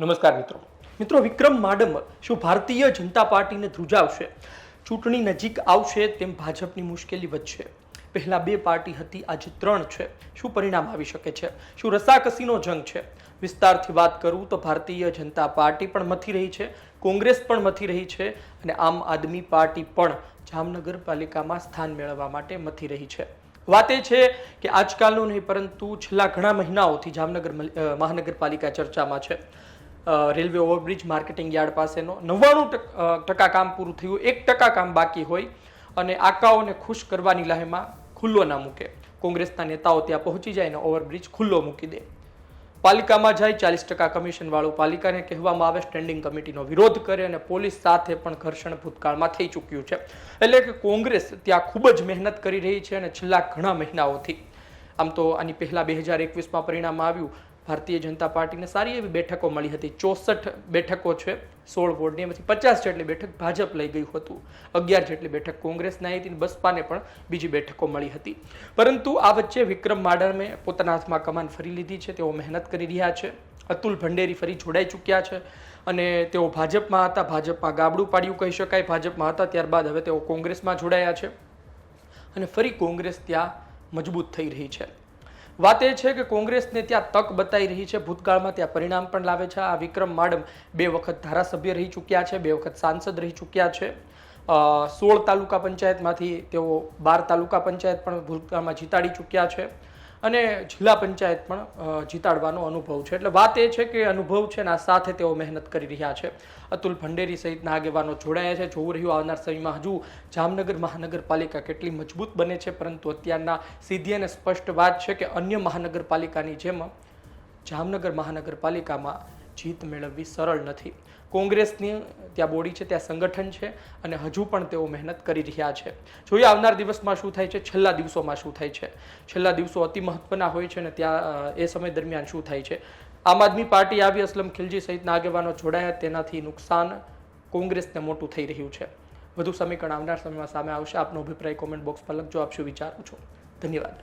નમસ્કાર મિત્રો વિક્રમ માડમ શું ભારતીય જનતા પાર્ટીને ધ્રુજાવશે? ચૂંટણી નજીક આવશે તેમ ભાજપની મુશ્કેલી વધશે. પહેલા બે પાર્ટી હતી, આજે ત્રણ છે. શું પરિણામ આવી શકે છે? શું રસાકસીનો જંગ છે? વિસ્તારથી વાત કરું તો ભારતીય જનતા પાર્ટી પણ મથી રહી છે, કોંગ્રેસ પણ મથી રહી છે અને આમ આદમી પાર્ટી પણ જામનગર પાલિકામાં સ્થાન મેળવવા માટે મથી રહી છે. વાત એ છે કે આજકાલનું નહીં પરંતુ છેલ્લા ઘણા મહિનાઓથી જામનગર મહાનગરપાલિકા ચર્ચામાં છે. રેલવે ઓવરબ્રિજ માર્કેટિંગ યાર્ડ પાસેનો 99% કામ પૂરું થયું, 1% કામ બાકી હોય અને આકાઓને ખુશ કરવાની લહેમાં ખુલ્લો ના મૂકે. કોંગ્રેસના નેતાઓ ત્યાં પહોંચી જાય અને ઓવરબ્રિજ ખુલ્લો મૂકી દે. પાલિકામાં જાય 40% કમિશન વાળું પાલિકાને કહેવામાં આવે, સ્ટેન્ડિંગ કમિટીનો વિરોધ કરે અને પોલીસ સાથે પણ ઘર્ષણ ભૂતકાળમાં થઈ ચૂક્યું છે. એટલે કે કોંગ્રેસ ત્યાં ખૂબ જ મહેનત કરી રહી છે અને છેલ્લા ઘણા મહિનાઓથી. આમ તો આની પહેલા 2021માં પરિણામ આવ્યું. ભારતીય જનતા પાર્ટીને સારી એવી બેઠકો મળી હતી. 64 બેઠકો છે 16 વોર્ડની, એમાંથી 50 જેટલી બેઠક ભાજપ લઈ ગયું હતું, 11 જેટલી બેઠક કોંગ્રેસના આવી હતી, બસપાને પણ બીજી બેઠકો મળી હતી. પરંતુ આ વચ્ચે વિક્રમ માડમે પોતાના હાથમાં કમાન ફરી લીધી છે. તેઓ મહેનત કરી રહ્યા છે. અતુલ ભંડેરી ફરી જોડાઈ ચૂક્યા છે અને તેઓ ભાજપમાં હતા, ભાજપમાં ગાબડું પાડ્યું કહી શકાય. ભાજપમાં હતા ત્યારબાદ હવે તેઓ કોંગ્રેસમાં જોડાયા છે અને ફરી કોંગ્રેસ ત્યાં મજબૂત થઈ રહી છે. વાત એ છે કે કોંગ્રેસને ત્યાં તક બતાવી રહી છે, ભૂતકાળમાં ત્યાં પરિણામ પણ લાવે છે. આ વિક્રમ માડમ 2 વખત ધારાસભ્ય રહી ચૂક્યા છે, 2 વખત સાંસદ રહી ચૂક્યા છે. 16 તાલુકા પંચાયતમાંથી તેઓ 12 તાલુકા પંચાયત પણ ભૂતકાળમાં જીતાડી ચૂક્યા છે અને જિલ્લા પંચાયત પણ જીતાડવાનો અનુભવ છે. એટલે વાત એ છે કે અનુભવ છે ને આ સાથે તેઓ મહેનત કરી રહ્યા છે. અતુલ ભંડેરી સહિતના આગેવાનો જોડાયા છે. જોવું રહ્યું આવનાર સમયમાં હજુ જામનગર મહાનગરપાલિકા કેટલી મજબૂત બને છે. પરંતુ અત્યારના સીધી અને સ્પષ્ટ વાત છે કે અન્ય મહાનગરપાલિકાની જેમ જામનગર મહાનગરપાલિકામાં જીત મેળવવી સરળ નથી. કોંગ્રેસની ત્યાં બોડી છે, ત્યાં સંગઠન છે અને હજુ પણ તેઓ મહેનત કરી રહ્યા છે. જોઈએ આવનાર દિવસમાં શું થાય છે, છેલ્લા દિવસોમાં શું થાય છે. છેલ્લા દિવસો અતિ મહત્વના હોય છે અને ત્યાં એ સમય દરમિયાન શું થાય છે. આમ આદમી પાર્ટી આવી, અસલમ ખિલજી સહિતના આગેવાનો જોડાયા, તેનાથી નુકસાન કોંગ્રેસને મોટું થઈ રહ્યું છે. વધુ સમીકરણ આવનાર સમયમાં સામે આવશે. આપનો અભિપ્રાય કોમેન્ટ બોક્સમાં લખજો. આપ શું વિચારો છો? ધન્યવાદ.